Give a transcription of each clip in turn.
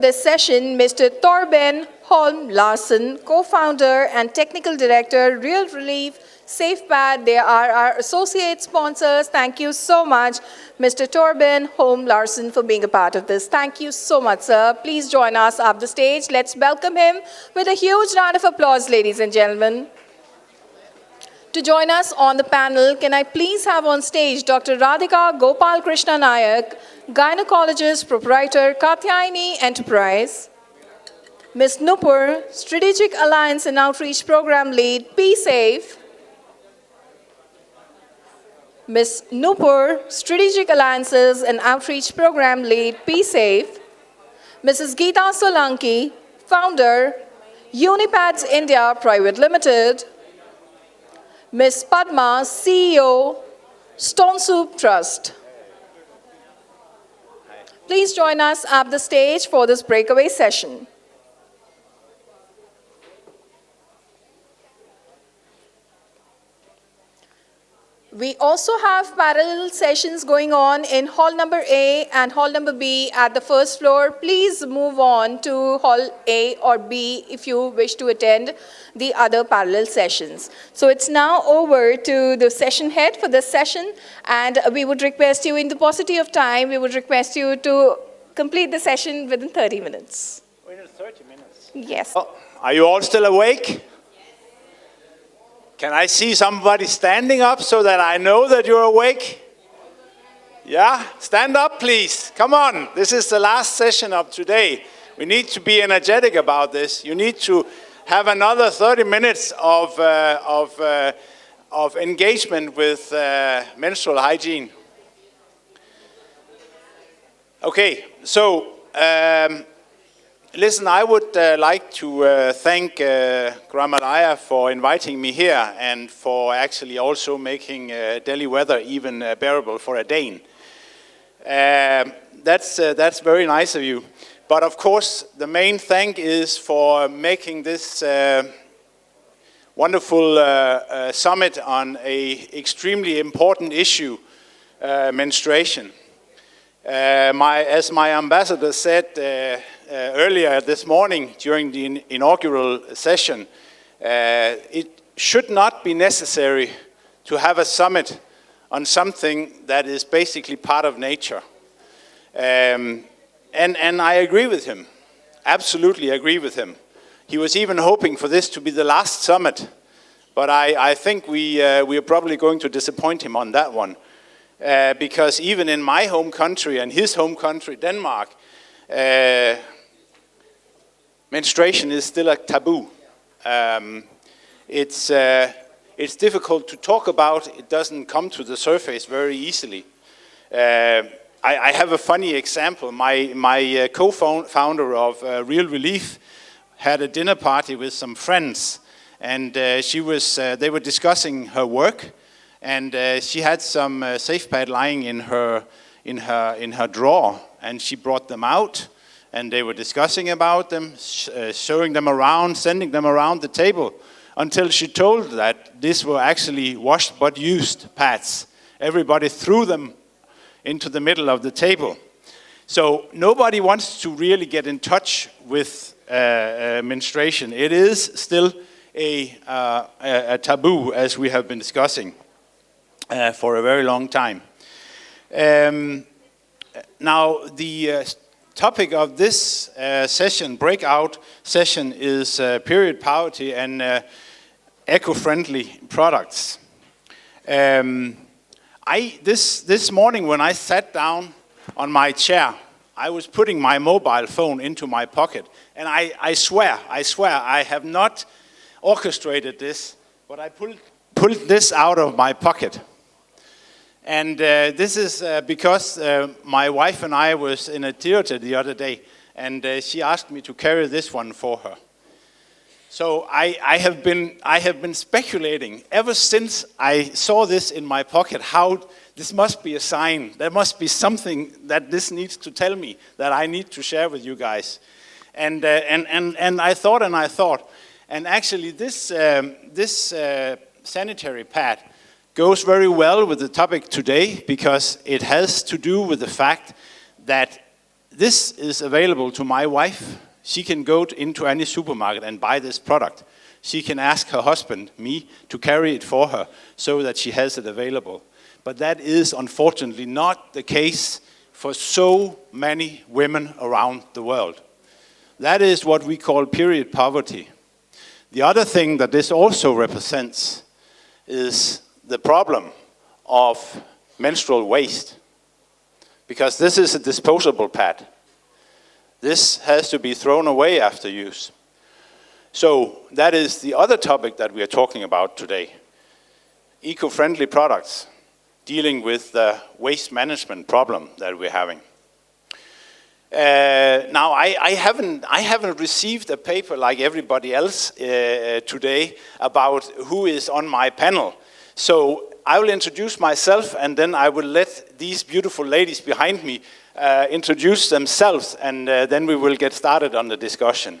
This session, Mr. Torben Holm Larsen, co-founder and technical director, Real Relief, SafePad. They are our associate sponsors. Thank you so much, Mr. Torben Holm Larsen, for being a part of this. Thank you so much, sir. Please join us up the stage. Let's welcome him with a huge round of applause, ladies and gentlemen. To join us on the panel, can I please have on stage Dr. Radhika Gopalkrishna Nayak, Gynaecologist, Proprietor, Katyayani Enterprise. Ms. Nupur, Strategic Alliance and Outreach Program Lead, Safe. Ms. Nupur, Strategic Alliances and Outreach Program Lead, Safe. Mrs. Geeta Solanki, Founder, Unipads India Private Limited. Ms. Padma, CEO, Stonesoup Trust. Please join us up the stage for this breakaway session. We also have parallel sessions going on in hall number A and hall number B at the first floor. Please move on to hall A or B if you wish to attend the other parallel sessions. So it's now over to the session head for this session, and we would request you, in the paucity of time, we would request you to complete the session within 30 minutes. Within 30 minutes? Yes. Oh, are you all still awake? Can I see somebody standing up so that I know that you're awake? Yeah, stand up, please. Come on. This is the last session of today. We need to be energetic about this. You need to have another 30 minutes of engagement with menstrual hygiene. Okay, so listen, I would like to thank Gramadaya for inviting me here and for actually also making Delhi weather even bearable for a Dane. That's very nice of you. But of course, the main thank is for making this wonderful summit on an extremely important issue, menstruation. As my ambassador said earlier this morning during the inaugural session, it should not be necessary to have a summit on something that is basically part of nature. And I agree with him, absolutely agree with him. He was even hoping for this to be the last summit, but I think we are probably going to disappoint him on that one. Because even in my home country and his home country, Denmark, menstruation is still a taboo. It's difficult to talk about. It doesn't come to the surface very easily. I have a funny example. My co-founder of Real Relief had a dinner party with some friends, and they were discussing her work. And she had some SafePad lying in her drawer, and she brought them out, and they were discussing about them, showing them around, sending them around the table, until she told that these were actually washed but used pads. Everybody threw them into the middle of the table. So nobody wants to really get in touch with menstruation. It is still a taboo, as we have been discussing. For a very long time. Now, the topic of this breakout session, is period poverty and eco-friendly products. This morning when I sat down on my chair, I was putting my mobile phone into my pocket, and I swear, I have not orchestrated this, but I pulled this out of my pocket. And this is because my wife and I was in a theater the other day, and she asked me to carry this one for her. So I have been speculating ever since I saw this in my pocket how this must be a sign. There must be something that this needs to tell me that I need to share with you guys. And I thought, and actually this sanitary pad goes very well with the topic today, because it has to do with the fact that this is available to my wife. She can go into any supermarket and buy this product. She can ask her husband, me, to carry it for her so that she has it available. But that is unfortunately not the case for so many women around the world. That is what we call period poverty. The other thing that this also represents is the problem of menstrual waste. Because this is a disposable pad. This has to be thrown away after use. So that is the other topic that we are talking about today. Eco-friendly products, dealing with the waste management problem that we're having. Now, I haven't received a paper like everybody else today about who is on my panel. So I will introduce myself, and then I will let these beautiful ladies behind me introduce themselves, and then we will get started on the discussion.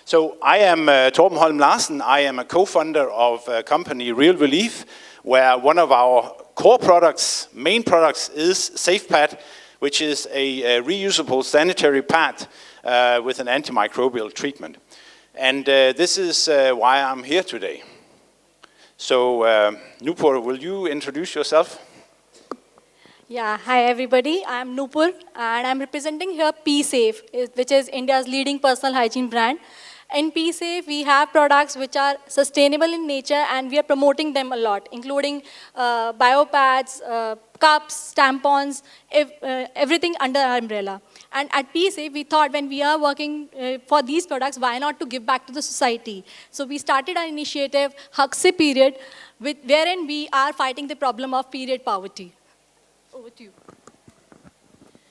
So I am Torben Holm Larsen. I am a co-founder of a company, Real Relief, where one of our core products, main products, is SafePad, which is a reusable sanitary pad with an antimicrobial treatment. And this is why I'm here today. So, Nupur, will you introduce yourself? Yeah, hi everybody. I'm Nupur and I'm representing here P-Safe, which is India's leading personal hygiene brand. In P-Safe, we have products which are sustainable in nature and we are promoting them a lot, including biopads, cups, tampons, everything under our umbrella. And at P-Safe, we thought when we are working for these products, why not to give back to the society? So we started our initiative, Hak Se Period, wherein we are fighting the problem of period poverty. Over to you.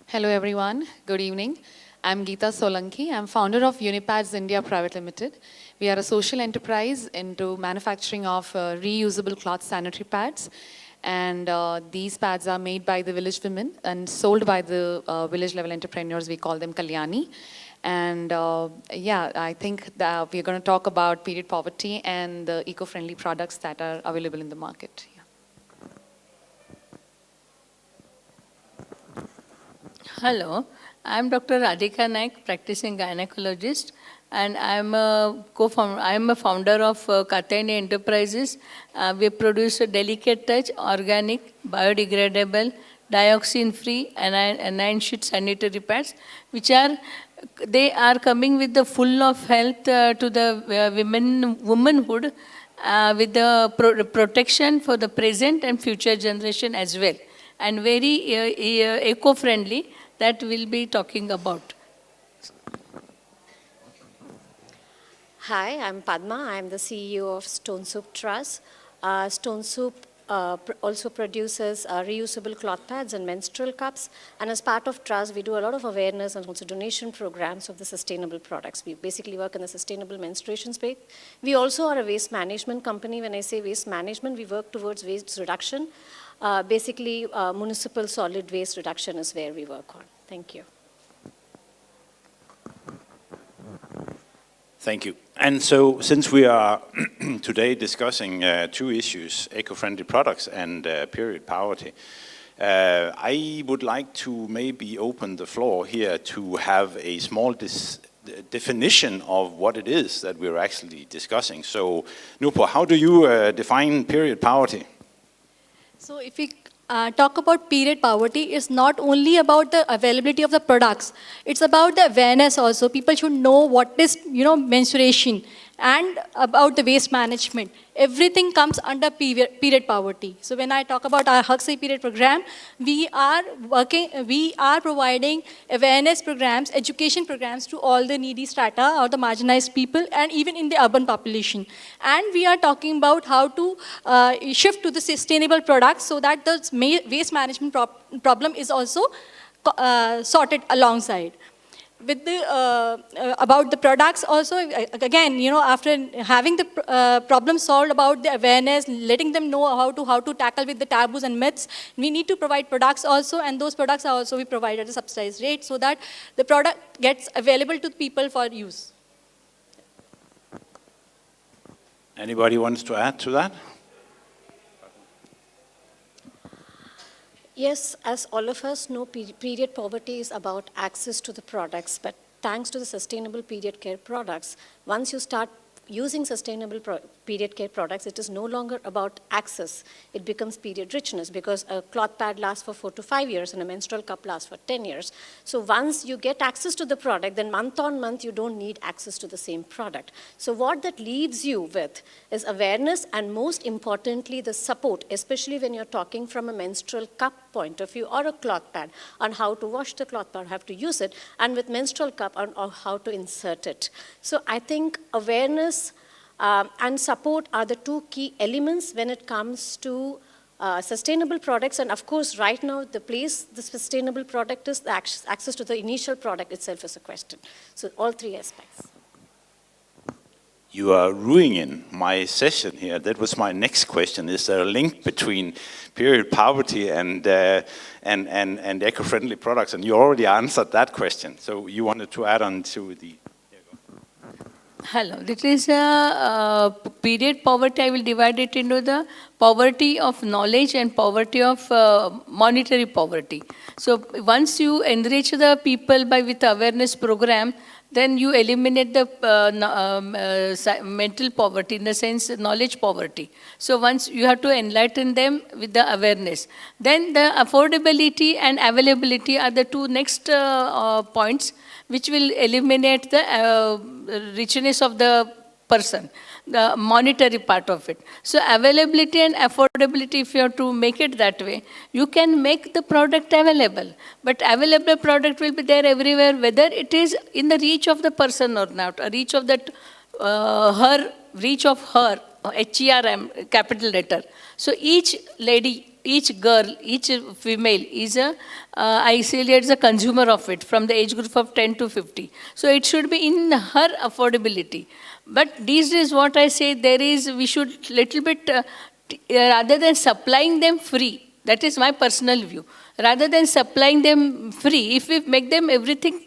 Hello everyone, good evening. I'm Geeta Solanki. I'm founder of Unipads India Private Limited. We are a social enterprise into manufacturing of reusable cloth sanitary pads. And these pads are made by the village women and sold by the village level entrepreneurs. We call them Katyayani. And yeah, I think that we're going to talk about period poverty and the eco-friendly products that are available in the market. Yeah. Hello, I'm Dr. Radhika Nayak, practicing gynecologist, and I'm a founder of Katyayani Enterprises. We produce a delicate touch, organic, biodegradable, dioxin-free, and anion sheet sanitary pads, which are coming with the full of health to the womanhood, with the protection for the present and future generation as well, and very eco-friendly. That we'll be talking about. Hi, I'm Padma. I'm the CEO of Stonesoup Trust. Stonesoup also produces reusable cloth pads and menstrual cups. And as part of Trust, we do a lot of awareness and also donation programs of the sustainable products. We basically work in the sustainable menstruation space. We also are a waste management company. When I say waste management, we work towards waste reduction. Basically, municipal solid waste reduction is where we work on. Thank you. Thank you. And so, since we are today discussing two issues, eco-friendly products and period poverty, I would like to maybe open the floor here to have a small definition of what it is that we're actually discussing. So, Nupur, how do you define period poverty? So if we talk about period poverty, it's not only about the availability of the products, it's about the awareness also. People should know what is, menstruation and about the waste management. Everything comes under period poverty. So when I talk about our Hak Se Period program, we are providing awareness programs, education programs to all the needy strata or the marginalized people and even in the urban population. And we are talking about how to shift to the sustainable products so that the waste management problem is also sorted alongside. With the about the products also, again, after having the problem solved about the awareness, letting them know how to tackle with the taboos and myths, we need to provide products also, and those products are also we provide at a subsidized rate so that the product gets available to people for use. Anybody wants to add to that? Yes, as all of us know, period poverty is about access to the products, but thanks to the sustainable period care products, once you start using sustainable period care products, it is no longer about access. It becomes period richness, because a cloth pad lasts for 4 to 5 years and a menstrual cup lasts for 10 years. So once you get access to the product, then month on month you don't need access to the same product. So what that leaves you with is awareness, and most importantly the support, especially when you're talking from a menstrual cup point of view or a cloth pad, on how to wash the cloth pad, how to use it, and with menstrual cup on how to insert it. So I think awareness and support are the two key elements when it comes to sustainable products. And of course, right now, the place the sustainable product is, the access to the initial product itself is a question. So all three aspects. You are ruining my session here. That was my next question. Is there a link between period poverty and eco-friendly products? And you already answered that question. So you wanted to add on to the... Hello, this is period poverty. I will divide it into the poverty of knowledge and poverty of monetary poverty. So once you enrich the people with awareness program, then you eliminate the mental poverty, in the sense knowledge poverty. So once you have to enlighten them with the awareness. Then the affordability and availability are the two next points which will eliminate the richness of the person, the monetary part of it. So availability and affordability, if you have to make it that way, you can make the product available. But available product will be there everywhere, whether it is in the reach of the person or not, a reach of that, reach of her, HERM, capital letter. So each lady, each girl, each female is I say it's a consumer of it from the age group of 10 to 50. So it should be in her affordability. But these days what I say, we should little bit, rather than supplying them free, that is my personal view. Rather than supplying them free, if we make them everything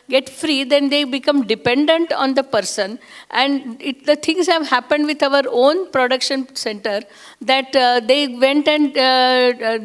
get free, then they become dependent on the person. And the things have happened with our own production center, that they went and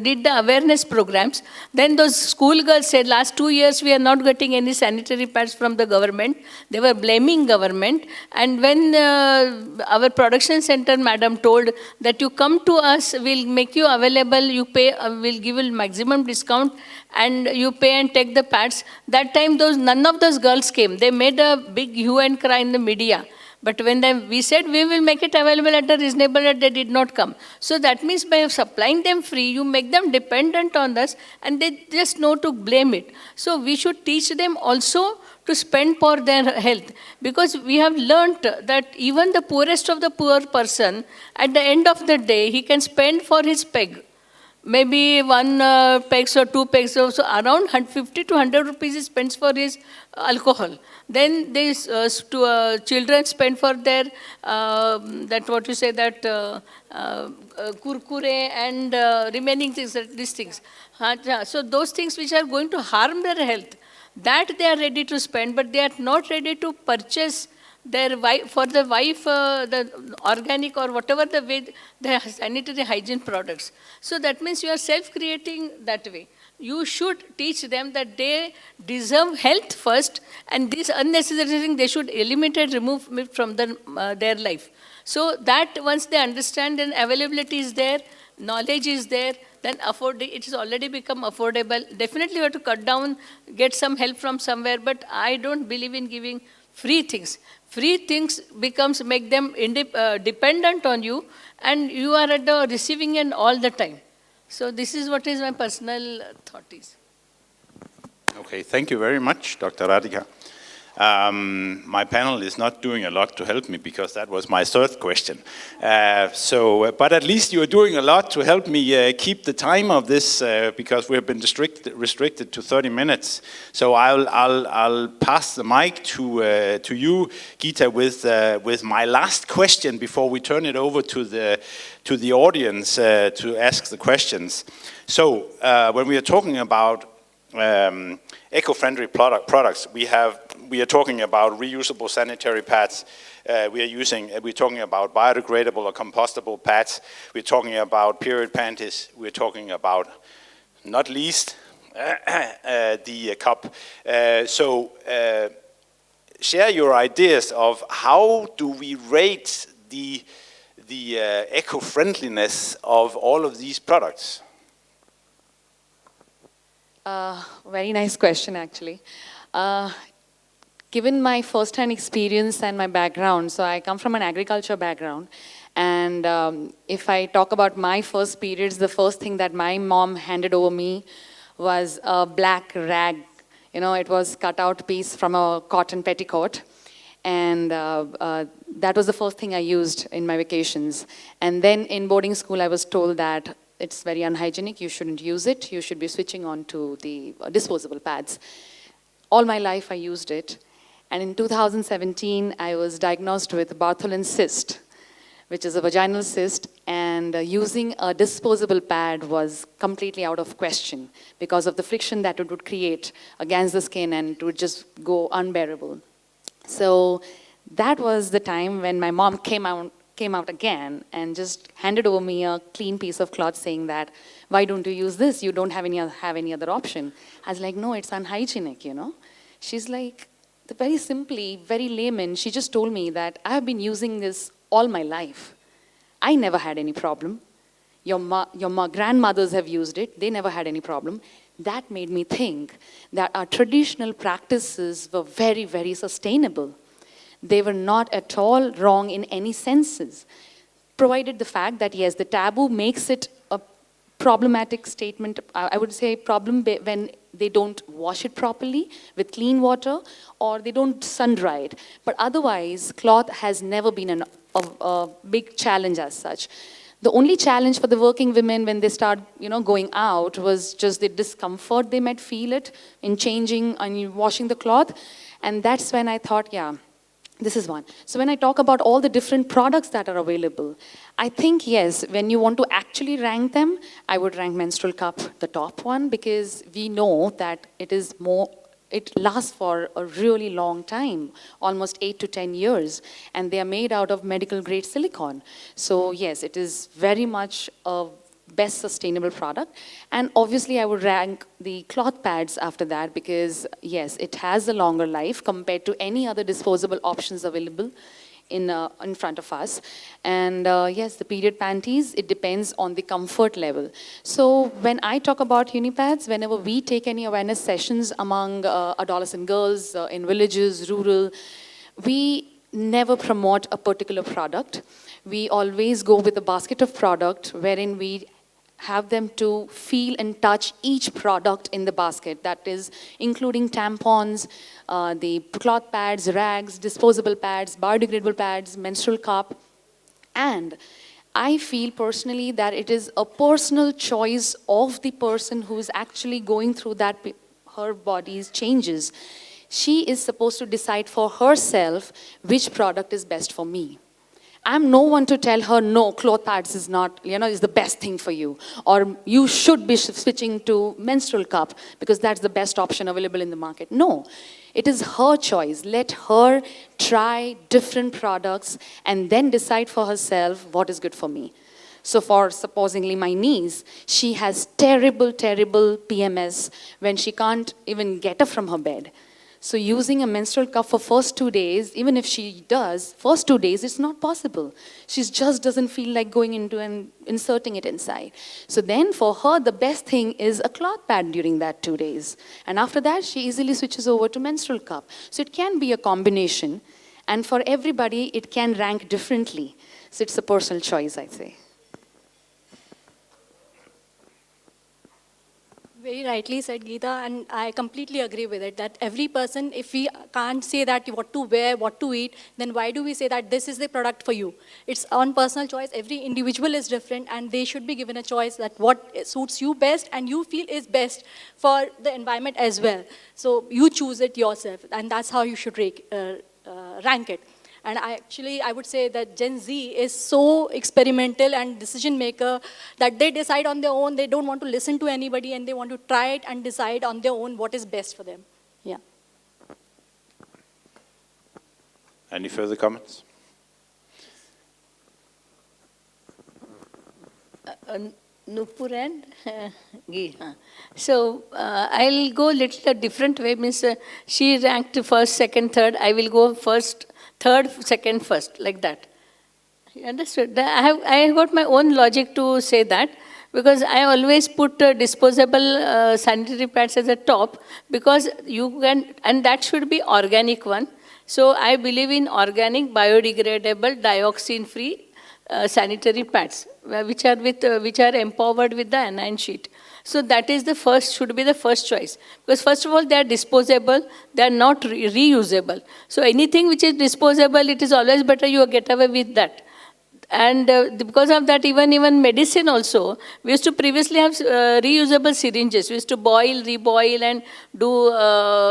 did the awareness programs. Then those schoolgirls said, last 2 years we are not getting any sanitary pads from the government. They were blaming government. And when our production center madam told that you come to us, we'll make you available, you pay, we'll give you maximum discount, and you pay and take the pads. That time none of those girls came. They made a big hue and cry in the media. But when we said we will make it available at a reasonable rate, they did not come. So that means by supplying them free, you make them dependent on us, and they just know to blame it. So we should teach them also to spend for their health, because we have learnt that even the poorest of the poor person, at the end of the day, he can spend for his peg. Maybe 1 pegs or 2 pegs, so around 50 to 100 rupees he spends for his alcohol. Then these children spend for their, kurkure and remaining things, these things. So those things which are going to harm their health, that they are ready to spend, but they are not ready to purchase their wife, for the wife, the organic or whatever the way, the sanitary hygiene products. So that means you are self-creating that way. You should teach them that they deserve health first, and this unnecessary thing they should eliminate and remove it from their life. So that once they understand, then availability is there, knowledge is there, then it has already become affordable. Definitely you have to cut down, get some help from somewhere, but I don't believe in giving free things. Free things make them dependent on you, and you are at the receiving end all the time. So this is what is my personal thought is. Okay, thank you very much, Dr. Radhika. My panel is not doing a lot to help me, because that was my third question. But at least you are doing a lot to help me keep the time of this, because we have been restricted to 30 minutes. So I'll pass the mic to you, Geeta, with my last question before we turn it over to the audience to ask the questions. So when we are talking about eco-friendly products, we are talking about reusable sanitary pads. We're talking about biodegradable or compostable pads. We're talking about period panties. We're talking about not least, the cup. Share your ideas of how do we rate the eco-friendliness of all of these products? Very nice question, actually. Given my first-hand experience and my background, so I come from an agriculture background, and if I talk about my first periods, the first thing that my mom handed over me was a black rag. You know, it was cut out piece from a cotton petticoat, and that was the first thing I used in my vacations. And then in boarding school, I was told that it's very unhygienic, you shouldn't use it, you should be switching on to the disposable pads. All my life I used it. And in 2017, I was diagnosed with Bartholin's cyst, which is a vaginal cyst, and using a disposable pad was completely out of question because of the friction that it would create against the skin, and it would just go unbearable. So that was the time when my mom came out again and just handed over me a clean piece of cloth saying that, why don't you use this? You don't have any other option. I was like, no, it's unhygienic, you know. She's like, very simply, very layman, she just told me that I have been using this all my life. I never had any problem. Your grandmothers have used it. They never had any problem. That made me think that our traditional practices were very, very sustainable. They were not at all wrong in any senses, provided the fact that, yes, the taboo makes it a problematic statement. I would say problem when they don't wash it properly with clean water, or they don't sun dry it. But otherwise, cloth has never been a big challenge as such. The only challenge for the working women when they start, going out was just the discomfort they might feel it in changing and washing the cloth. And that's when I thought, yeah, this is one. So when I talk about all the different products that are available, I think, yes, when you want to actually rank them, I would rank menstrual cup the top one, because we know that it lasts for a really long time, almost 8 to 10 years, and they are made out of medical grade silicone. So yes, it is very much a best sustainable product. And obviously I would rank the cloth pads after that, because yes, it has a longer life compared to any other disposable options available in front of us. And yes, the period panties, it depends on the comfort level. So when I talk about Unipads, whenever we take any awareness sessions among adolescent girls in villages, rural, we never promote a particular product. We always go with a basket of product wherein we have them to feel and touch each product in the basket. That is including tampons, the cloth pads, rags, disposable pads, biodegradable pads, menstrual cup. And I feel personally that it is a personal choice of the person who is actually going through that, her body's changes. She is supposed to decide for herself which product is best for me. I'm no one to tell her, no, cloth pads is not, is the best thing for you. Or you should be switching to menstrual cup because that's the best option available in the market. No, it is her choice. Let her try different products and then decide for herself what is good for me. So for supposedly my niece, she has terrible, terrible PMS when she can't even get up from her bed. So using a menstrual cup for first 2 days, even if she does, first 2 days, it's not possible. She just doesn't feel like going into and inserting it inside. So then for her, the best thing is a cloth pad during that 2 days. And after that, she easily switches over to menstrual cup. So it can be a combination. And for everybody, it can rank differently. So it's a personal choice, I'd say. Very rightly said, Geeta, and I completely agree with it, that every person, if we can't say that what to wear, what to eat, then why do we say that this is the product for you? It's on personal choice. Every individual is different, and they should be given a choice that what suits you best and you feel is best for the environment as well. So you choose it yourself, and that's how you should rank it. And I would say that Gen Z is so experimental and decision maker that they decide on their own. They don't want to listen to anybody, and they want to try it and decide on their own what is best for them. Yeah. Any further comments? Nupur and Geeta. So I'll go little a different way. Means she ranked first, second, third. I will go first, third, second, first, like that. You understood? I got my own logic to say that, because I always put disposable sanitary pads at the top, because you can, and that should be organic one. So I believe in organic, biodegradable, dioxin-free sanitary pads, which are empowered with the anion sheet. So that is the first, should be the first choice. Because first of all, they are disposable, they are not reusable. So anything which is disposable, it is always better you get away with that. And because of that, even medicine also, we used to previously have reusable syringes. We used to boil, reboil, and do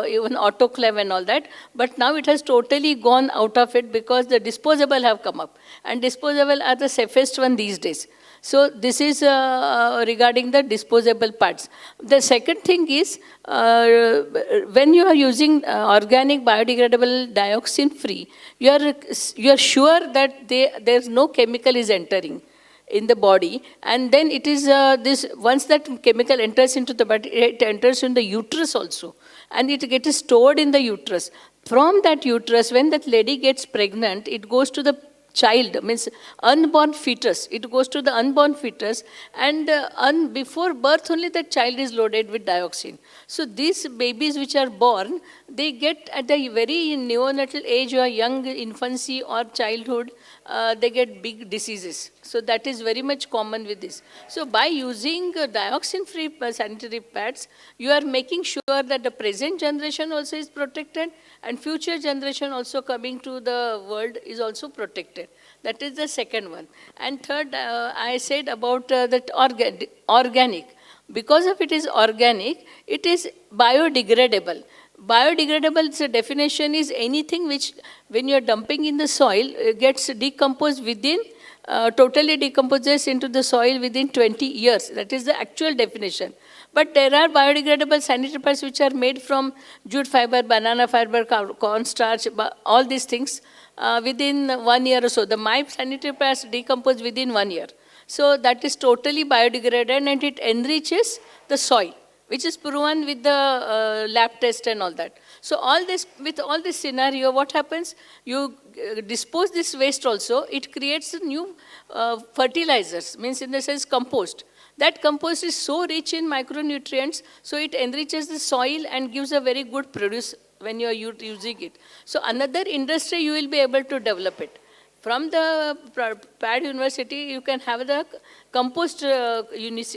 even autoclave and all that. But now it has totally gone out of it, because the disposable have come up. And disposable are the safest one these days. So this is regarding the disposable parts. The second thing is, when you are using organic, biodegradable, dioxin-free, you are sure that there's no chemical is entering in the body, and then it is once that chemical enters into the body, it enters in the uterus also, and it gets stored in the uterus. From that uterus, when that lady gets pregnant, it goes to the child, means unborn fetus. It goes to the unborn fetus, and before birth only the child is loaded with dioxin. So these babies which are born, they get at a very neonatal age or young infancy or childhood, they get big diseases. So that is very much common with this. So by using dioxin-free sanitary pads, you are making sure that the present generation also is protected, and future generation also coming to the world is also protected. That is the second one. And third, I said about that organic. Because of it is organic, it is biodegradable. Biodegradable definition is anything which, when you are dumping in the soil, gets decomposed within, totally decomposes into the soil within 20 years. That is the actual definition. But there are biodegradable sanitary pads which are made from jute fiber, banana fiber, cornstarch, all these things within 1 year or so. My sanitary pads decompose within 1 year. So that is totally biodegraded, and it enriches the soil, which is proven with the lab test and all that. So all this, with all this scenario, what happens? You dispose this waste also, it creates new fertilizers, means in the sense compost. That compost is so rich in micronutrients, so it enriches the soil and gives a very good produce when you are using it. So another industry you will be able to develop it. From the PAD University, you can have the compost this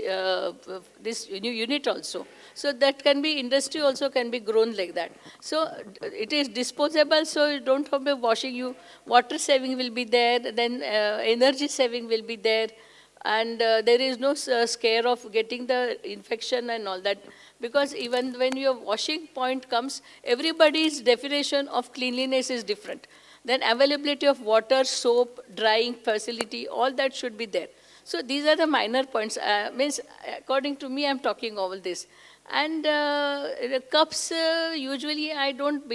unit also. So that can be, industry also can be grown like that. So it is disposable, so you don't have to washing, water saving will be there, then energy saving will be there. And there is no scare of getting the infection and all that. Because even when your washing point comes, everybody's definition of cleanliness is different. Then availability of water, soap, drying facility, all that should be there. So these are the minor points. Means according to me, I'm talking all this. And cups, usually I don't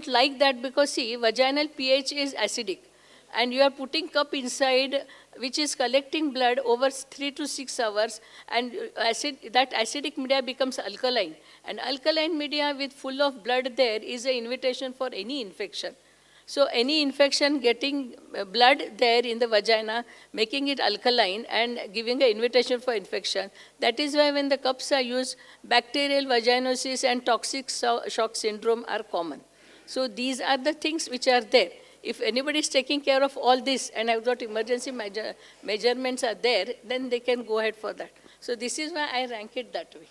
like that, because see, vaginal pH is acidic. And you are putting cup inside, which is collecting blood over 3 to 6 hours, and that acidic media becomes alkaline. And alkaline media with full of blood there is an invitation for any infection. So any infection getting blood there in the vagina, making it alkaline and giving an invitation for infection. That is why when the cups are used, bacterial vaginosis and toxic shock syndrome are common. So these are the things which are there. If anybody is taking care of all this and have got emergency measurements are there, then they can go ahead for that. So this is why I rank it that way.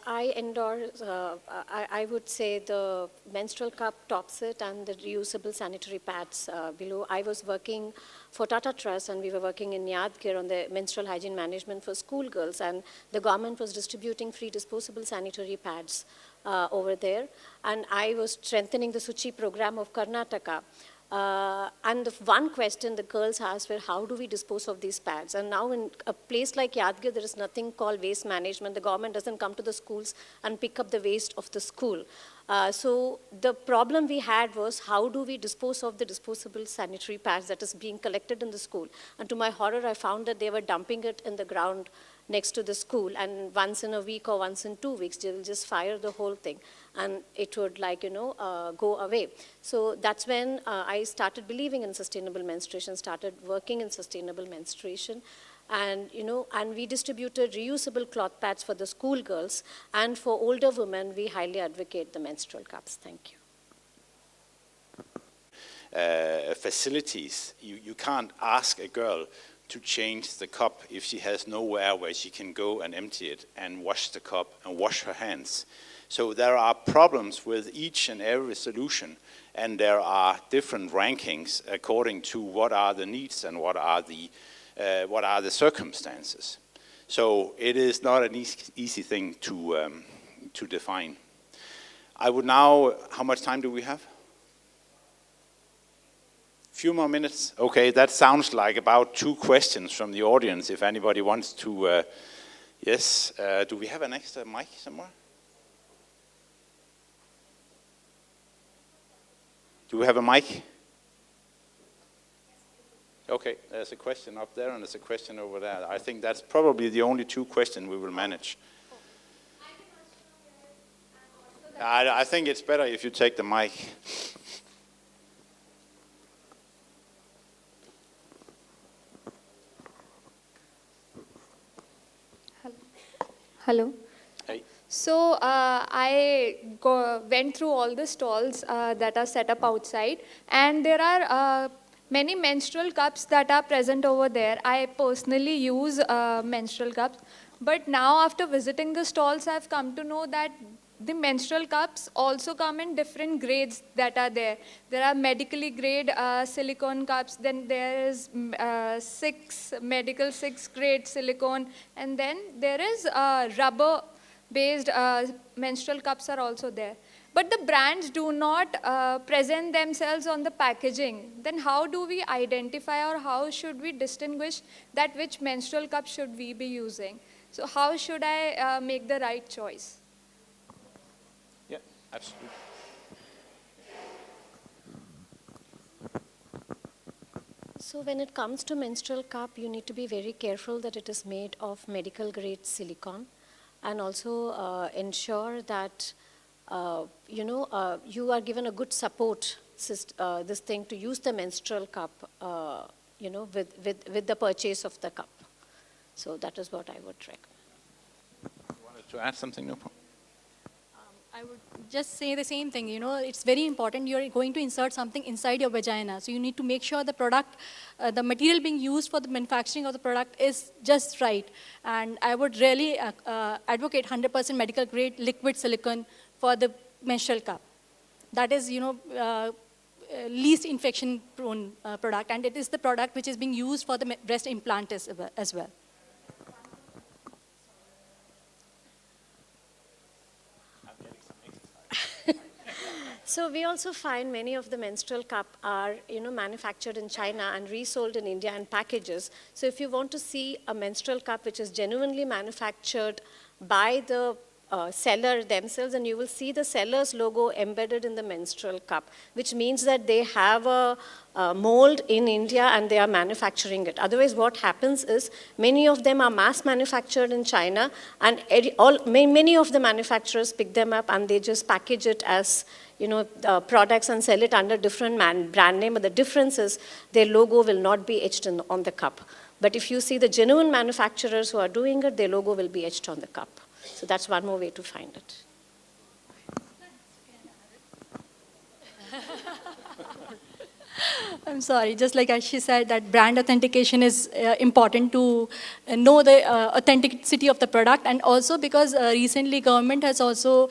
I endorse, I would say the menstrual cup tops it, and the reusable sanitary pads below. I was working for Tata Trust, and we were working in Yadgir on the menstrual hygiene management for schoolgirls, and the government was distributing free disposable sanitary pads over there. And I was strengthening the Suchi program of Karnataka. And the one question the girls asked were, how do we dispose of these pads? And now in a place like Yadgir, there is nothing called waste management. The government doesn't come to the schools and pick up the waste of the school. So the problem we had was, how do we dispose of the disposable sanitary pads that is being collected in the school? And to my horror, I found that they were dumping it in the ground next to the school, and once in a week or once in 2 weeks, they will just fire the whole thing, and it would go away. So that's when I started believing in sustainable menstruation, started working in sustainable menstruation. And, and we distributed reusable cloth pads for the schoolgirls, and for older women, we highly advocate the menstrual cups. Thank you. Facilities, you can't ask a girl to change the cup if she has nowhere where she can go and empty it and wash the cup and wash her hands. So there are problems with each and every solution, and there are different rankings according to what are the needs and what are the circumstances. So it is not an easy thing to define. I would now, how much time do we have? Few more minutes. Okay, that sounds like about 2 questions from the audience, if anybody wants to, yes. Do we have an extra mic somewhere? Do we have a mic? Okay, there's a question up there and there's a question over there. I think that's probably the only 2 questions we will manage. I think it's better if you take the mic. Hello. Hey. So I went through all the stalls that are set up outside, and there are many menstrual cups that are present over there. I personally use menstrual cups, but now after visiting the stalls, I've come to know that the menstrual cups also come in different grades that are there. There are medically grade silicone cups, then there is 6 grade silicone, and then there is rubber based menstrual cups are also there. But the brands do not present themselves on the packaging. Then how do we identify, or how should we distinguish that which menstrual cup should we be using? So how should I make the right choice? Yeah, absolutely. So when it comes to menstrual cup, you need to be very careful that it is made of medical grade silicone, and also ensure that you are given a good support this thing to use the menstrual cup with the purchase of the cup. So that is what I would recommend. You wanted to add something, Nupur? I would just say the same thing, it's very important. You're going to insert something inside your vagina. So you need to make sure the product, the material being used for the manufacturing of the product is just right. And I would really advocate 100% medical grade liquid silicone for the menstrual cup. That is, least infection prone product. And it is the product which is being used for the breast implant as well. So we also find many of the menstrual cup are manufactured in China and resold in India in packages. So if you want to see a menstrual cup which is genuinely manufactured by the seller themselves, and you will see the seller's logo embedded in the menstrual cup, which means that they have a mold in India and they are manufacturing it. Otherwise, what happens is many of them are mass manufactured in China, and many of the manufacturers pick them up and they just package it as products and sell it under different brand name. But the difference is their logo will not be etched on the cup. But if you see the genuine manufacturers who are doing it, their logo will be etched on the cup. So that's one more way to find it. I'm sorry, just like as she said, that brand authentication is important to know the authenticity of the product, and also because recently government has also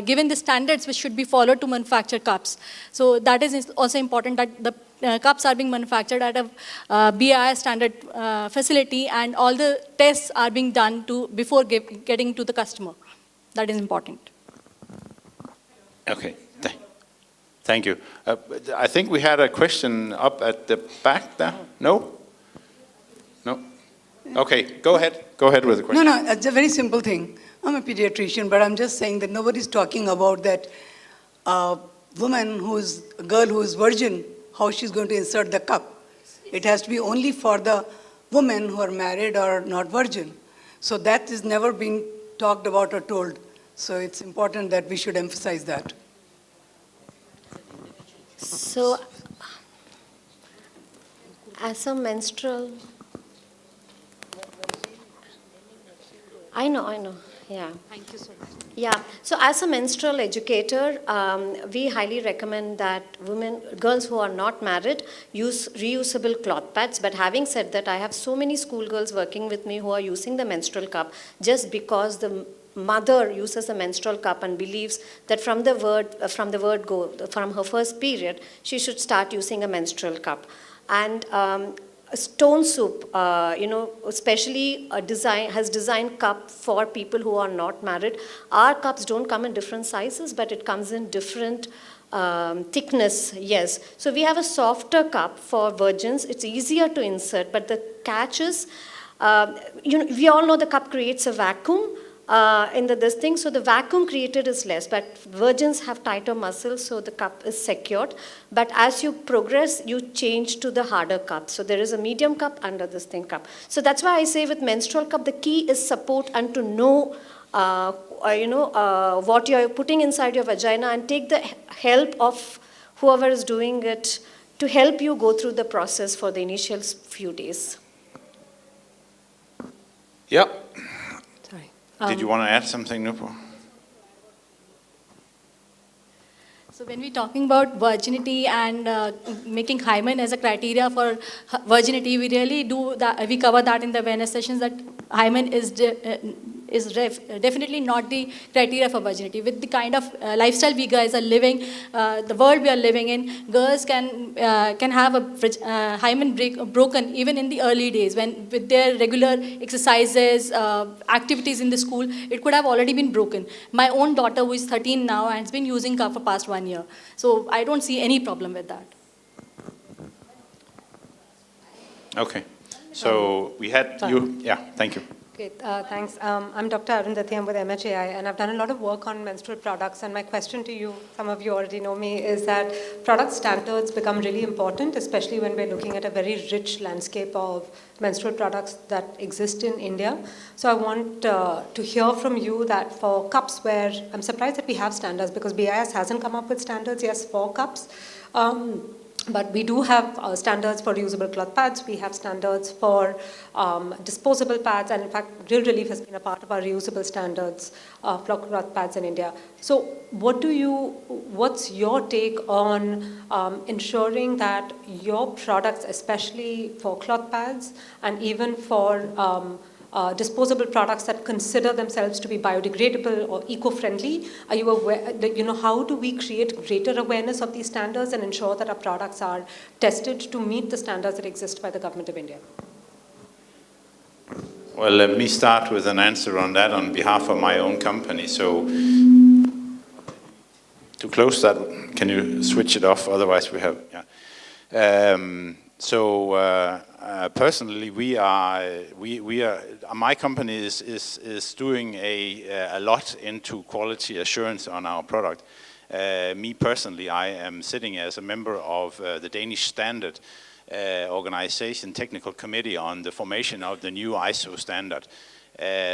given the standards which should be followed to manufacture cups. So that is also important, that the cups are being manufactured at a BIS standard facility, and all the tests are being done before getting to the customer. That is important. Okay. Thank you. I think we had a question up at the back there. No? No? Okay, go ahead. Go ahead with the question. No, it's a very simple thing. I'm a pediatrician, but I'm just saying that nobody's talking about that a a girl who is virgin, how she's going to insert the cup. It has to be only for the women who are married or not virgin. So that is never been talked about or told. So it's important that we should emphasize that. So, as a menstrual, I know, yeah. Thank you so much. Yeah, so as a menstrual educator, we highly recommend that girls who are not married, use reusable cloth pads. But having said that, I have so many schoolgirls working with me who are using the menstrual cup just because the mother uses a menstrual cup and believes that from her first period, she should start using a menstrual cup. And Stonesoup, especially has designed cup for people who are not married. Our cups don't come in different sizes, but it comes in different thickness, yes. So we have a softer cup for virgins. It's easier to insert, but the catch is, we all know the cup creates a vacuum in this thing, so the vacuum created is less, but virgins have tighter muscles, so the cup is secured. But as you progress, you change to the harder cup. So there is a medium cup under this thing cup. So that's why I say with menstrual cup, the key is support and to know, what you're putting inside your vagina and take the help of whoever is doing it to help you go through the process for the initial few days. Yeah. Did you want to add something, Nupur? So when we're talking about virginity and making hymen as a criteria for virginity, we really do that. We cover that in the awareness sessions that hymen is definitely not the criteria for virginity. With the kind of lifestyle we guys are living, the world we are living in, girls can have a hymen broken even in the early days when with their regular exercises, activities in the school, it could have already been broken. My own daughter, who is 13 now, and has been using cup for past 1 year. So I don't see any problem with that. Okay. So we had you. Yeah, thank you. Okay, thanks. I'm Dr. Arundhati, I'm with MHAI, and I've done a lot of work on menstrual products. And my question to you, some of you already know me, is that product standards become really important, especially when we're looking at a very rich landscape of menstrual products that exist in India. So I want to hear from you that for cups where, I'm surprised that we have standards because BIS hasn't come up with standards, yes, for cups. But we do have standards for reusable cloth pads. We have standards for disposable pads. And in fact, Real Relief has been a part of our reusable standards for cloth pads in India. So what's your take on ensuring that your products, especially for cloth pads and even for disposable products that consider themselves to be biodegradable or eco-friendly, are you aware, how do we create greater awareness of these standards and ensure that our products are tested to meet the standards that exist by the Government of India? Well, let me start with an answer on that on behalf of my own company. So to close that, can you switch it off? Otherwise we have, personally, my company is doing a lot into quality assurance on our product. Me personally, I am sitting as a member of the Danish Standard Organization Technical Committee on the formation of the new ISO standard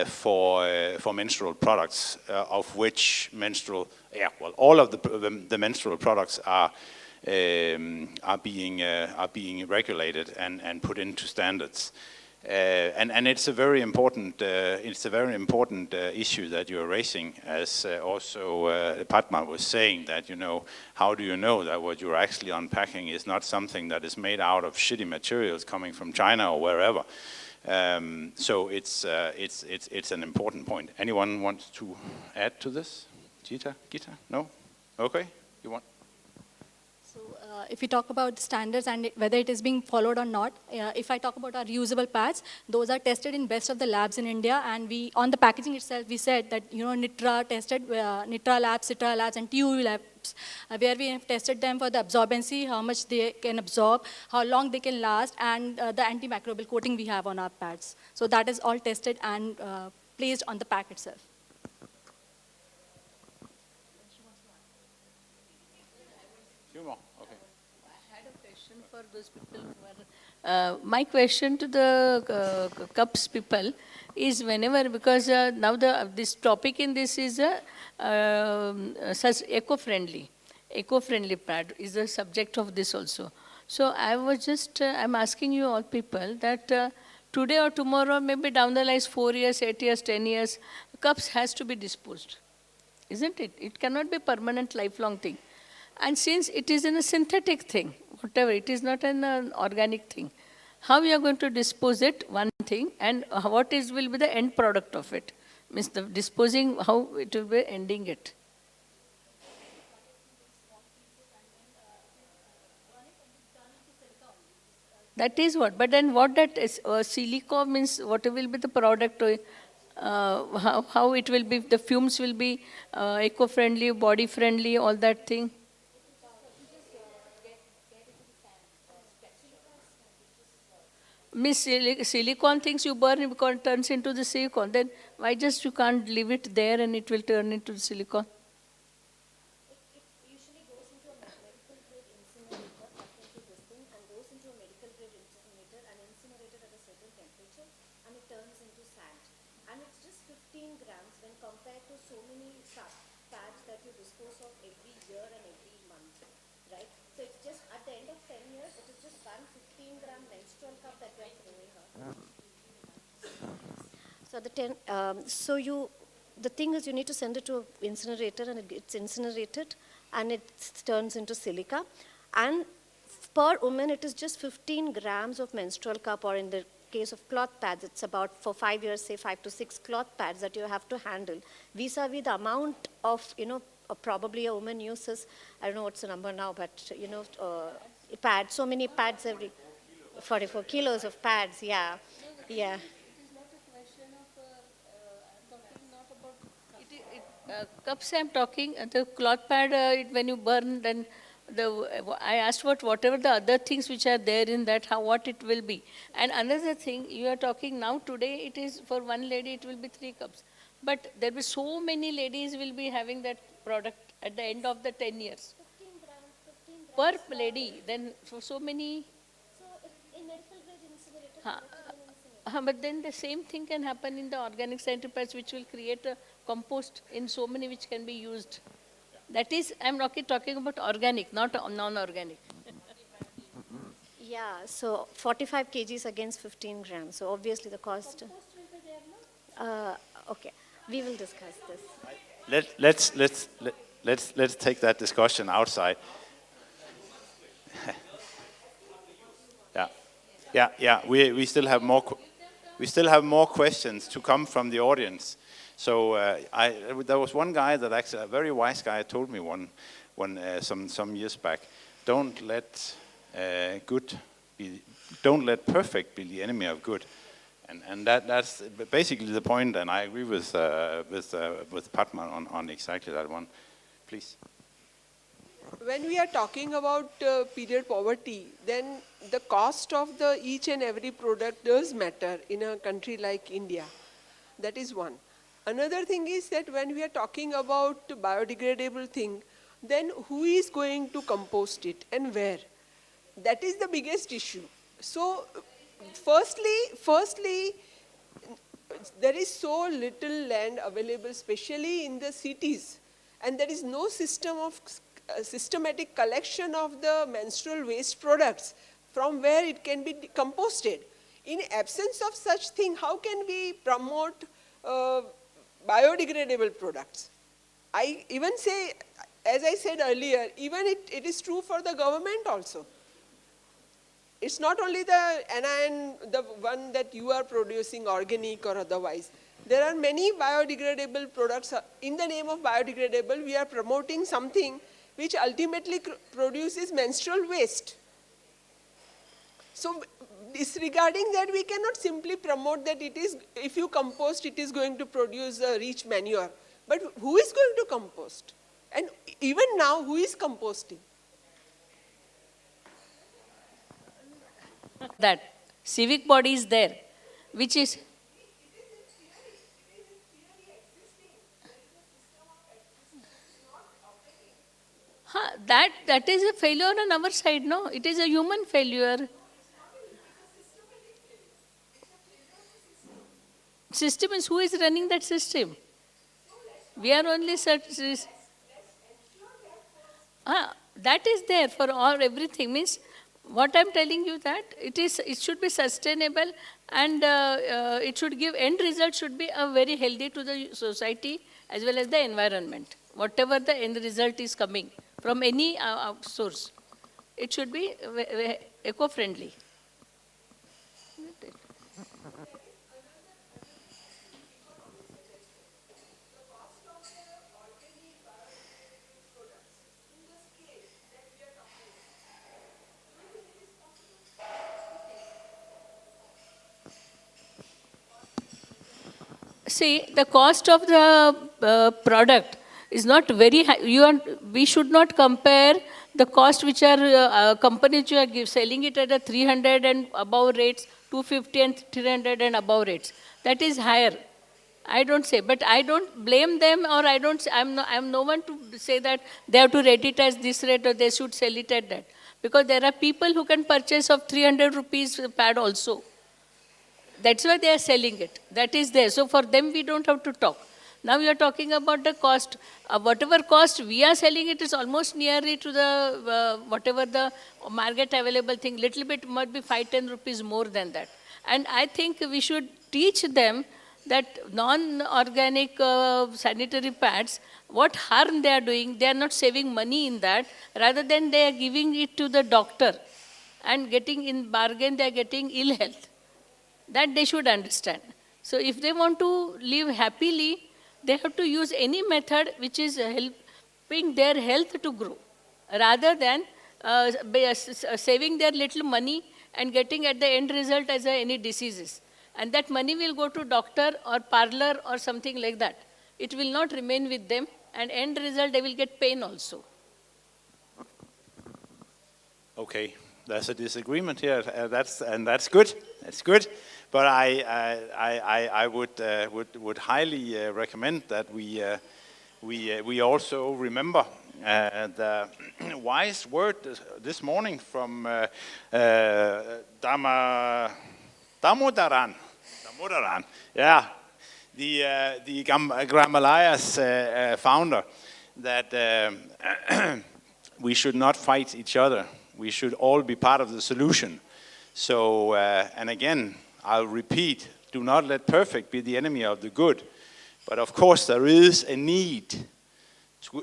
for menstrual products, of which all of the menstrual products are being regulated and put into standards, and it's a very important issue that you're raising, as also Padma was saying, that how do you know that what you're actually unpacking is not something that is made out of shitty materials coming from China or wherever. So it's an important point. Anyone want to add to this? Geeta? No? Okay. You want? If we talk about the standards and whether it is being followed or not, if I talk about our reusable pads, those are tested in best of the labs in India, and on the packaging itself, we said that, NITRA tested, NITRA labs, CITRA labs, and TUV labs, where we have tested them for the absorbency, how much they can absorb, how long they can last, and the antimicrobial coating we have on our pads. So that is all tested and placed on the pack itself. for those people who are. My question to the cups people is whenever, because now this topic in this is such eco-friendly pad is the subject of this also. So I was just, I'm asking you all people that today or tomorrow, maybe down the line, 4 years, 8 years, 10 years, cups has to be disposed, isn't it? It cannot be permanent, lifelong thing. And since it is in a synthetic thing, whatever, it is not an organic thing, how we are going to dispose it, one thing, and what will be the end product of it? Means the disposing, how it will be ending it. That is what, but then what that is, silica means what will be the product, how it will be, the fumes will be eco-friendly, body-friendly, all that thing. Miss silicon things you burn because it turns into the silicon. Then why just you can't leave it there and it will turn into the silicon? It usually goes into a medical grade incinerator, into this thing, and goes into a medical grade incinerator and incinerated at a certain temperature, and it turns into sand. And it's just 15 grams when compared to so many pads that you dispose of every year and every month, right? So it's just at the end of 10 years, it is just one 15-gram menstrual cup that we are throwing out. So the thing is you need to send it to an incinerator and it gets incinerated and it turns into silica. And per woman, it is just 15 grams of menstrual cup, or in the case of cloth pads, it's about, for 5 years, say 5 to 6 cloth pads that you have to handle. Vis-a-vis the amount of, probably a woman uses, I don't know what's the number now, but, pads, so many pads every, 44 kilos of pads, yeah. Yeah. Cups I'm talking, the cloth pad, when you burn, then I asked whatever the other things which are there in that, what it will be. And another thing, you are talking now today, it is for one lady, it will be 3 cups. But there will be so many ladies will be having that product at the end of the 10 years. 15 grams. Per lady, then for so many. So in medical grade incinerator, But then the same thing can happen in the organic enterprise, which will create a compost in so many which can be used. That is, I'm talking about organic, not non-organic. Yeah, so 45 kgs against 15 grams. So obviously the cost. Okay, we will discuss this. Let's take that discussion outside. Yeah. We still have more. We still have more questions to come from the audience. So there was one guy that actually, a very wise guy, told me some years back. Don't let perfect be the enemy of good, and that's basically the point. And I agree with Padma on exactly that one. Please. When we are talking about period poverty, then the cost of each and every product does matter in a country like India. That is one. Another thing is that when we are talking about biodegradable thing, then who is going to compost it and where? That is the biggest issue. So, firstly, there is so little land available, especially in the cities, and there is no systematic collection of the menstrual waste products from where it can be composted. In absence of such thing, how can we promote biodegradable products? I even say, as I said earlier, even it is true for the government also. It's not only the one that you are producing, organic or otherwise. There are many biodegradable products. In the name of biodegradable, we are promoting something which ultimately produces menstrual waste. So disregarding that, we cannot simply promote that it is, if you compost, it is going to produce a rich manure. But who is going to compost? And even now, who is composting? That civic body is there, which is. That is a failure on our side, no? It is a human failure. System is who is running that system? We are only that is there for all everything. Means what I'm telling you that it should be sustainable and it should give end result should be a very healthy to the society as well as the environment. Whatever the end result is coming from any source, it should be eco-friendly. See, the cost of the product is not very high. We should not compare the cost which are companies which are selling it at a 300 and above rates, 250 and 300 and above rates. That is higher. I don't say, but I don't blame them, or I'm no one to say that they have to rate it as this rate or they should sell it at that. Because there are people who can purchase of 300 rupees pad also. That's why they are selling it. That is there. So for them, we don't have to talk. Now we are talking about the cost. Whatever cost we are selling it is almost nearly to the whatever the market available thing. Little bit might be 5-10 rupees more than that. And I think we should teach them that non-organic sanitary pads, what harm they are doing. They are not saving money in that. Rather than they are giving it to the doctor and getting in bargain, they are getting ill health. That they should understand. So if they want to live happily, they have to use any method which is helping their health to grow, rather than saving their little money and getting at the end result as any diseases. And that money will go to doctor or parlor or something like that. It will not remain with them, and end result they will get pain also. Okay, there's a disagreement here. That's good. That's good. But I would highly recommend that we also remember the wise word this morning from Damodaran. Yeah, the Gamalaya's founder, that we should not fight each other. We should all be part of the solution. So, and again, I'll repeat, do not let perfect be the enemy of the good. But of course, there is a need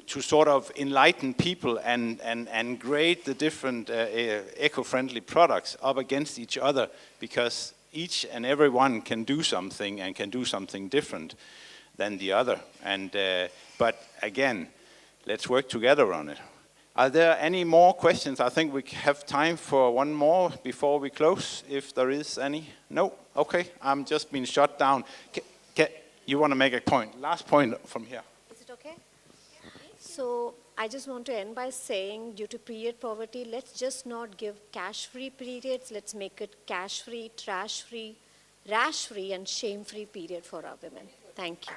to sort of enlighten people and grade the different eco-friendly products up against each other, because each and every one can do something and can do something different than the other. But again, let's work together on it. Are there any more questions? I think we have time for one more before we close, if there is any. No? Okay, I'm just being shut down. You want to make a point? Last point from here. Is it okay? So I just want to end by saying, due to period poverty, let's just not give cash-free periods. Let's make it cash-free, trash-free, rash-free, and shame-free period for our women. Thank you.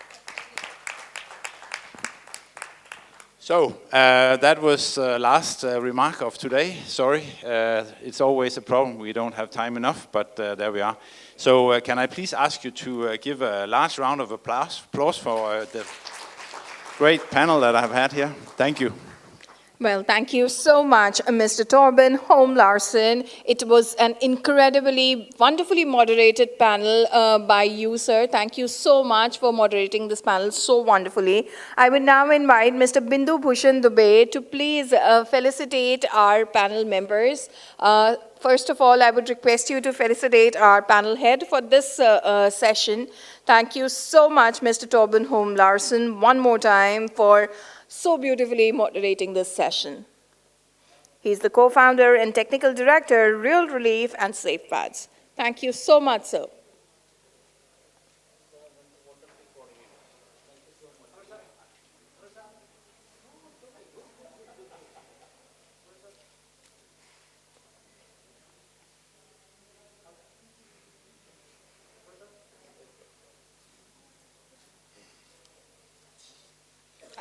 So that was last remark of today. Sorry, it's always a problem. We don't have time enough, but there we are. So can I please ask you to give a large round of applause for the great panel that I've had here. Thank you. Well, thank you so much, Mr. Torben, Holm, Larsen. It was an incredibly, wonderfully moderated panel by you, sir. Thank you so much for moderating this panel so wonderfully. I would now invite Mr. Bindu Bhushan Dubey to please felicitate our panel members. First of all, I would request you to felicitate our panel head for this session. Thank you so much, Mr. Torben, Holm, Larsen, one more time for so beautifully moderating this session. He's the co-founder and technical director, Real Relief and SafePads. Thank you so much, sir.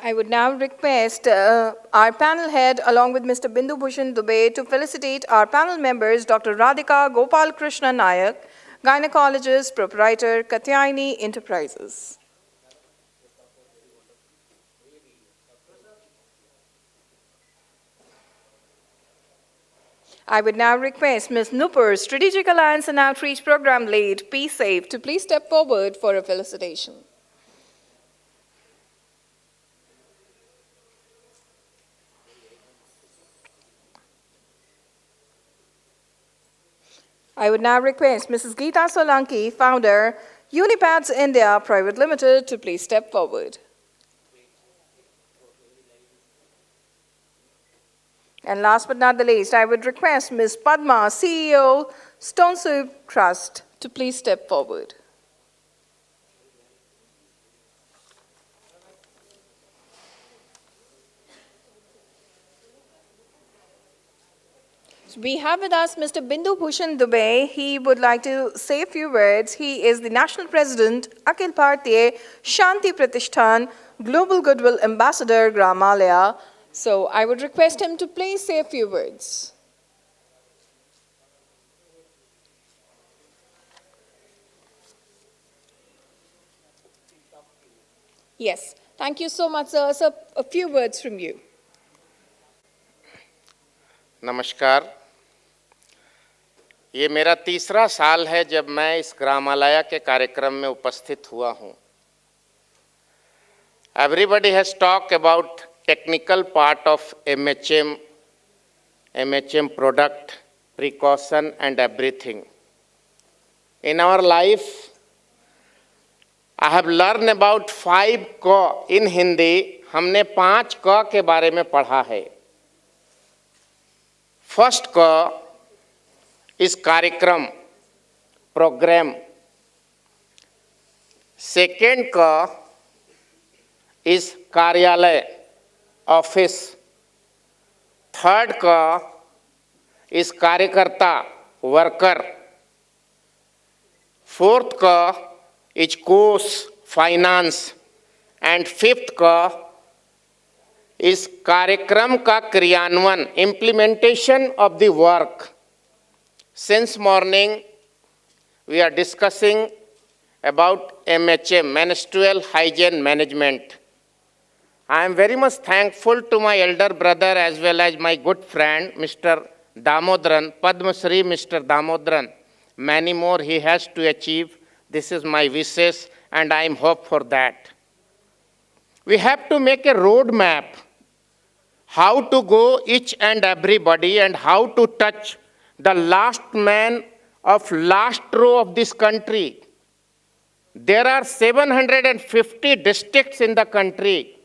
I would now request our panel head, along with Mr. Bindu Bhushan Dubey, to felicitate our panel members, Dr. Radhika Gopalkrishna Nayak, Gynaecologist, Proprietor, Katyayani Enterprises. I would now request Ms. Nupur, Strategic Alliance and Outreach Program Lead, PSAFE, to please step forward for a felicitation. I would now request Mrs. Geeta Solanki, founder, Unipads India Private Limited, to please step forward. And last but not the least, I would request Ms. Padma, CEO, Stonesoup Trust, to please step forward. We have with us Mr. Bindu Bhushan Dubey. He would like to say a few words. He is the National President, Akhil Bharatiya Shanti Pratishthan, Global Goodwill Ambassador, Gramalaya. So I would request him to please say a few words. Yes, thank you so much, sir. Sir, a few words from you. नमस्कार। ये मेरा तीसरा साल है जब मैं इस ग्रामालया के कार्यक्रम में उपस्थित हुआ हूँ। Everybody has talked about technical part of MHM product, precaution and everything. In our life, I have learned about 5 क in Hindi. हमने 5 क के बारे में पढ़ा है। फर्स्ट क इस कार्यक्रम, प्रोग्राम। सेकेंड क इस कार्यालय, ऑफिस। थर्ड का इस कार्यकर्ता, वर्कर। फोर्थ का इज कोर्स, फाइनेंस। एंड फिफ्थ का इस कार्यक्रम का क्रियान्वयन, implementation of the work. Since morning we are discussing about MHM, Menstrual Hygiene Management. I am very much thankful to my elder brother as well as my good friend, Mr. Damodran, Padma Shri Mr. Damodran. Many more he has to achieve. This is my wishes and I am hope for that. We have to make a road map, how to go each and everybody and how to touch the last man of last row of this country. There are 750 districts in the country.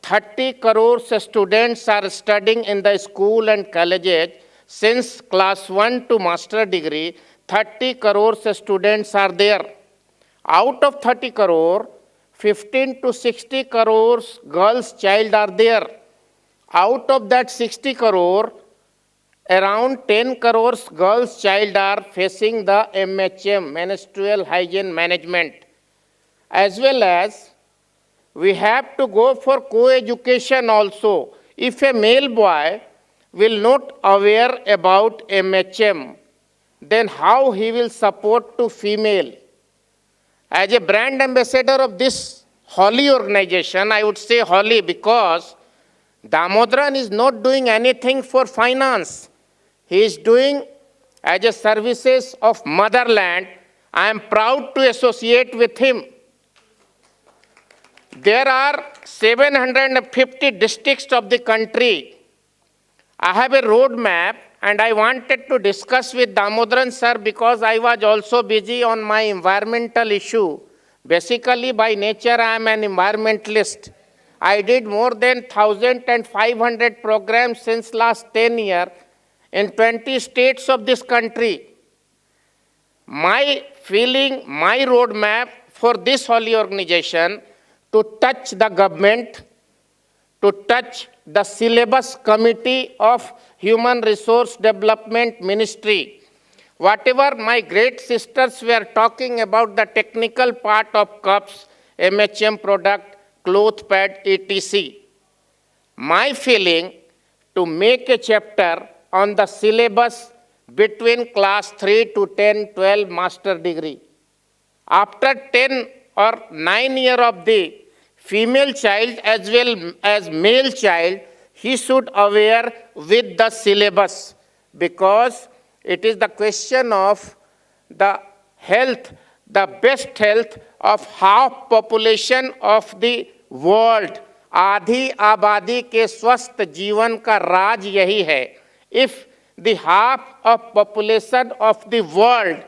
30 crores students are studying in the school and colleges. Since class 1 to master degree, 30 crores students are there. Out of 30 crore, 15 to 60 crores girls child are there. Out of that 60 crore, around 10 crores girls child are facing the MHM, Menstrual Hygiene Management. As well as we have to go for co-education also. If a male boy will not aware about MHM, then how he will support to female? As a brand ambassador of this holy organization, I would say holy because Damodran is not doing anything for finance. He is doing as a services of motherland. I am proud to associate with him. There are 750 districts of the country. I have a road map and I wanted to discuss with Damodran sir because I was also busy on my environmental issue. Basically by nature I am an environmentalist. I did more than 1,500 programs since last 10 years. In 20 states of this country. My feeling, my roadmap for this holy organization to touch the government, to touch the syllabus committee of Human Resource Development Ministry. Whatever my great sisters were talking about the technical part of cups, MHM product, cloth pad, etc. My feeling to make a chapter on the syllabus between class 3 to 10, 12 master degree. After 10 or 9 years of the female child as well as male child, he should aware with the syllabus, because it is the question of the health, the best health of half population of the world. आधी आबादी के स्वस्थ जीवन का राज यही है. If the half of population of the world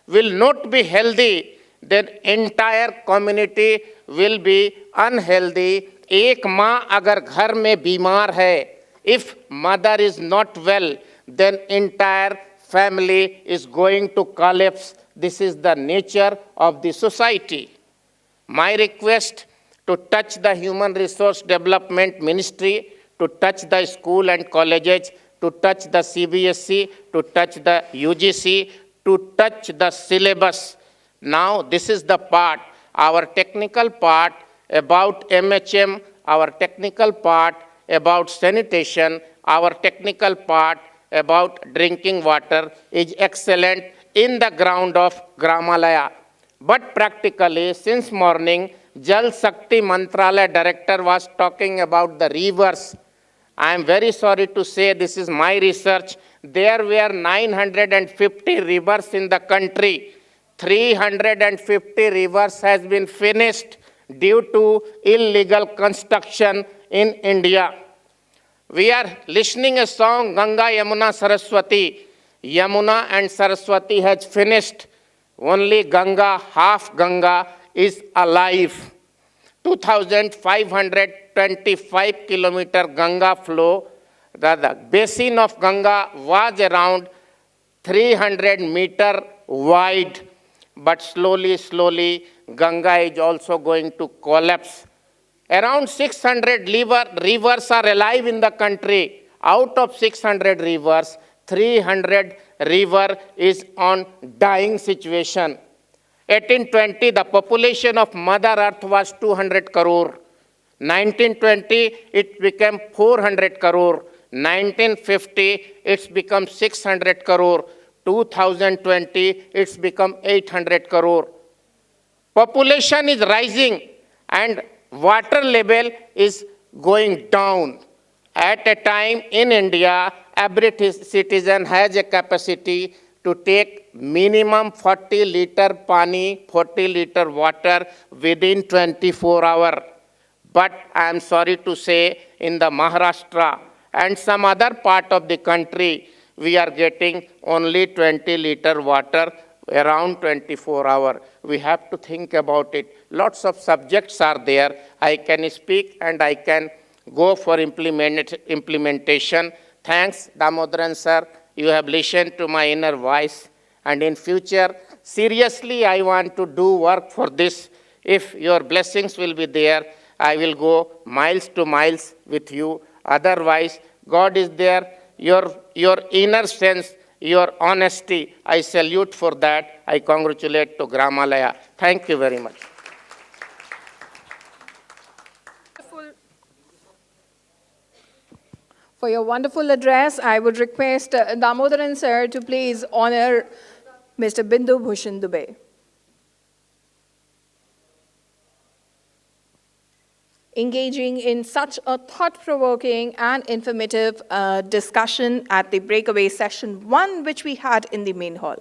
will not be healthy, then entire community will be unhealthy. एक माँ अगर घर में बीमार है, if mother is not well, then entire family is going to collapse. This is the nature of the society. My request to touch the Human Resource Development Ministry, to touch the school and colleges, to touch the CBSE, to touch the UGC, to touch the syllabus. Now this is the part, our technical part about MHM, our technical part about sanitation, our technical part about drinking water is excellent in the ground of Gramalaya. But practically, since morning, Jal Shakti Mantralaya director was talking about the rivers. I am very sorry to say, this is my research. There were 950 rivers in the country. 350 rivers has been finished due to illegal construction in India. We are listening a song, Ganga, Yamuna, Saraswati. Yamuna and Saraswati has finished. Only Ganga, half Ganga, is alive. 2,525 kilometer Ganga flow. The basin of Ganga was around 300 meter wide, but slowly, slowly, Ganga is also going to collapse. Around 600 rivers are alive in the country. Out of 600 rivers, 300 river is on dying situation. 1820, the population of Mother Earth was 200 crore. 1920, it became 400 crore. 1950, it's become 600 crore. 2020, it's become 800 crore. Population is rising and water level is going down. At a time in India, every citizen has a capacity to take minimum 40 liter pani, 40 liter water within 24 hours. But I am sorry to say, in the Maharashtra and some other part of the country, we are getting only 20 liter water around 24 hours. We have to think about it. Lots of subjects are there. I can speak and I can go for implementation. Thanks, Damodaran sir. You have listened to my inner voice. And in future, seriously, I want to do work for this. If your blessings will be there, I will go miles to miles with you. Otherwise, God is there. Your inner sense, your honesty, I salute for that. I congratulate to Gramalaya. Thank you very much. For your wonderful address, I would request Damodaran sir to please honor Mr. Bindu Bhushan Dubey. Engaging in such a thought-provoking and informative discussion at the breakaway session 1, which we had in the main hall.